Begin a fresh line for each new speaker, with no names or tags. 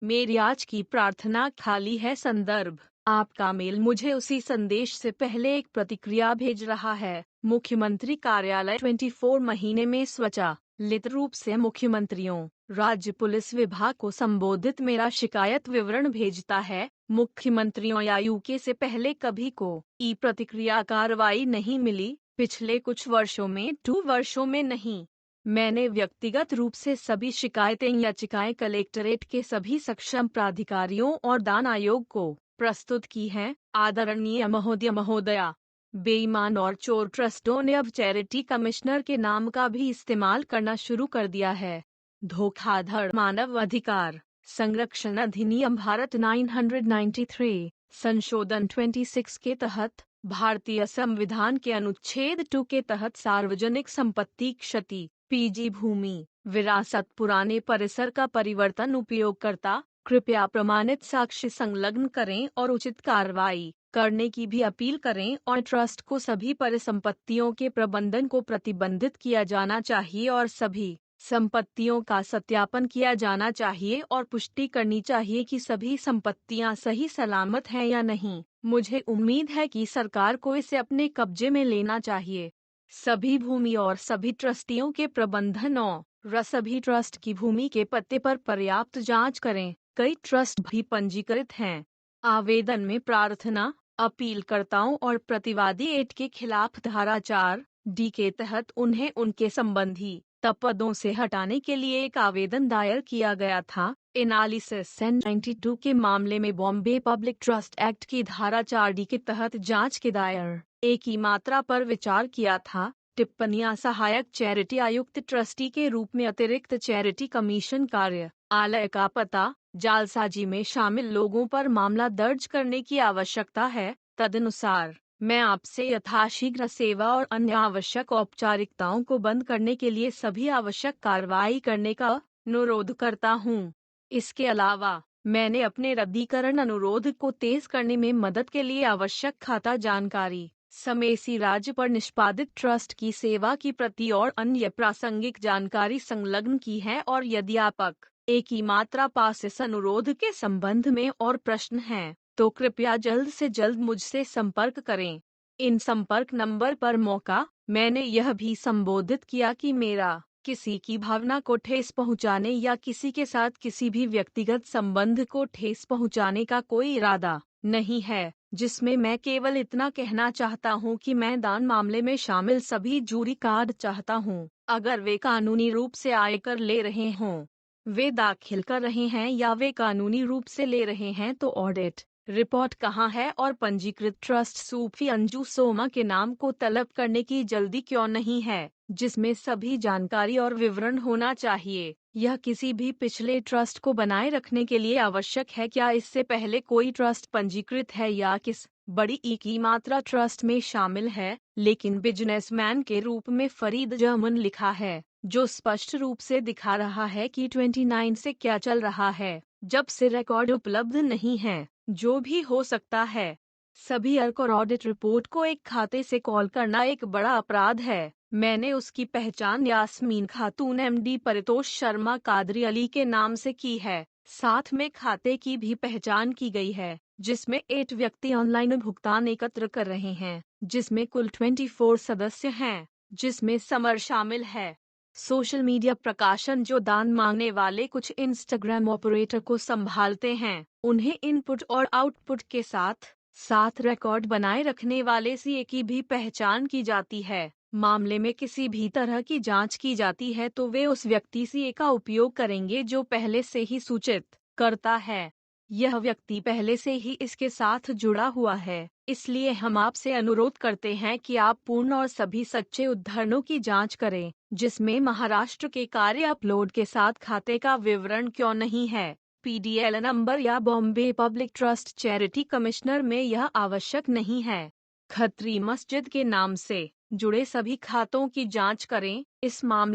मेरी आज की प्रार्थना खाली है संदर्भ। आपका मेल मुझे उसी संदेश से पहले एक प्रतिक्रिया भेज रहा है। मुख्यमंत्री कार्यालय 24 महीने में स्वचालित रूप से मुख्यमंत्रियों, राज्य पुलिस विभाग को संबोधित मेरा शिकायत विवरण भेजता है। मुख्यमंत्रियों या यूके से पहले कभी को ई प्रतिक्रिया कार्रवाई नहीं मिली। पिछले कुछ वर्षों में 2 वर्षों में नहीं। मैंने व्यक्तिगत रूप से सभी शिकायतें याचिकाएं कलेक्टरेट के सभी सक्षम प्राधिकारियों और दान आयोग को प्रस्तुत की हैं। आदरणीय महोदय महोदया, बेईमान और चोर ट्रस्टों ने अब चैरिटी कमिश्नर के नाम का भी इस्तेमाल करना शुरू कर दिया है। धोखाधड़ मानव अधिकार संरक्षण अधिनियम भारत 993 संशोधन 26 के तहत भारतीय संविधान के अनुच्छेद 2 के तहत सार्वजनिक संपत्ति क्षति पीजी भूमि विरासत पुराने परिसर का परिवर्तन उपयोगकर्ता कृपया प्रमाणित साक्ष्य संलग्न करें और उचित कार्रवाई करने की भी अपील करें और ट्रस्ट को सभी परिसंपत्तियों के प्रबंधन को प्रतिबंधित किया जाना चाहिए और सभी संपत्तियों का सत्यापन किया जाना चाहिए और पुष्टि करनी चाहिए कि सभी संपत्तियां सही सलामत हैं या नहीं। मुझे उम्मीद है कि सरकार को इसे अपने कब्जे में लेना चाहिए। सभी भूमि और सभी ट्रस्टियों के प्रबंधन और सभी ट्रस्ट की भूमि के पते पर पर्याप्त जांच करें। कई ट्रस्ट भी पंजीकृत हैं। आवेदन में प्रार्थना अपीलकर्ताओं और प्रतिवादी एट के खिलाफ धारा 4D के तहत उन्हें उनके संबंधी पदों से हटाने के लिए एक आवेदन दायर किया गया था। एनालिसिस 92 के मामले में बॉम्बे पब्लिक ट्रस्ट एक्ट की धारा 4D के तहत जांच के दायर एक ही मात्रा पर विचार किया था। टिप्पणियां सहायक चैरिटी आयुक्त ट्रस्टी के रूप में अतिरिक्त चैरिटी कमीशन कार्यालय का पता जालसाजी में शामिल लोगों पर मामला दर्ज करने की आवश्यकता है। तदनुसार मैं आपसे यथाशीघ्र सेवा और अन्य आवश्यक औपचारिकताओं को बंद करने के लिए सभी आवश्यक कार्रवाई करने का अनुरोध करता हूं। इसके अलावा मैंने अपने रद्दीकरण अनुरोध को तेज करने में मदद के लिए आवश्यक खाता जानकारी समयसी राज्य पर निष्पादित ट्रस्ट की सेवा की प्रति और अन्य प्रासंगिक जानकारी संलग्न की है और यदि आपक एक ही मात्रा पास इस अनुरोध के संबंध में और प्रश्न हैं तो कृपया जल्द से जल्द मुझसे संपर्क करें। इन संपर्क नंबर पर मौका मैंने यह भी संबोधित किया कि मेरा किसी की भावना को ठेस पहुंचाने या किसी के साथ किसी भी व्यक्तिगत संबंध को ठेस पहुंचाने का कोई इरादा नहीं है, जिसमें मैं केवल इतना कहना चाहता हूं कि मैं दान मामले में शामिल सभी जूरी कार्ड चाहता हूं। अगर वे कानूनी रूप से आयकर ले रहे हों, वे दाखिल कर रहे हैं या वे कानूनी रूप से ले रहे हैं तो ऑडिट रिपोर्ट कहाँ है और पंजीकृत ट्रस्ट सूफी अंजू सोमा के नाम को तलब करने की जल्दी क्यों नहीं है, जिसमें सभी जानकारी और विवरण होना चाहिए। यह किसी भी पिछले ट्रस्ट को बनाए रखने के लिए आवश्यक है। क्या इससे पहले कोई ट्रस्ट पंजीकृत है या किस बड़ी ई की मात्रा ट्रस्ट में शामिल है, लेकिन बिजनेसमैन के रूप में फरीद जमन लिखा है, जो स्पष्ट रूप से दिखा रहा है कि 29 से क्या चल रहा है, जब से रिकॉर्ड उपलब्ध नहीं है। जो भी हो सकता है, सभी अर्क और ऑडिट रिपोर्ट को एक खाते से कॉल करना एक बड़ा अपराध है। मैंने उसकी पहचान यास्मीन खातून एमडी परितोष शर्मा कादरी अली के नाम से की है। साथ में खाते की भी पहचान की गई है, जिसमें 8 व्यक्ति ऑनलाइन भुगतान एकत्र कर रहे हैं, जिसमें कुल 24 सदस्य हैं, जिसमें समर शामिल है। सोशल मीडिया प्रकाशन जो दान मांगने वाले कुछ इंस्टाग्राम ऑपरेटर को संभालते हैं, उन्हें इनपुट और आउटपुट के साथ साथ रिकॉर्ड बनाए रखने वाले सीए की भी पहचान की जाती है। मामले में किसी भी तरह की जांच की जाती है तो वे उस व्यक्ति सीए का उपयोग करेंगे जो पहले से ही सूचित करता है। यह व्यक्ति पहले से ही इसके साथ जुड़ा हुआ है, इसलिए हम आपसे अनुरोध करते हैं कि आप पूर्ण और सभी सच्चे उद्धरणों की जांच करें, जिसमें महाराष्ट्र के कार्य अपलोड के साथ खाते का विवरण क्यों नहीं है। पीडीएल नंबर या Bombay public trust charity commissioner में यह आवश्यक नहीं है। खत्री मस्जिद के नाम से जुड़े सभी खातों की जांच करें। इस मामले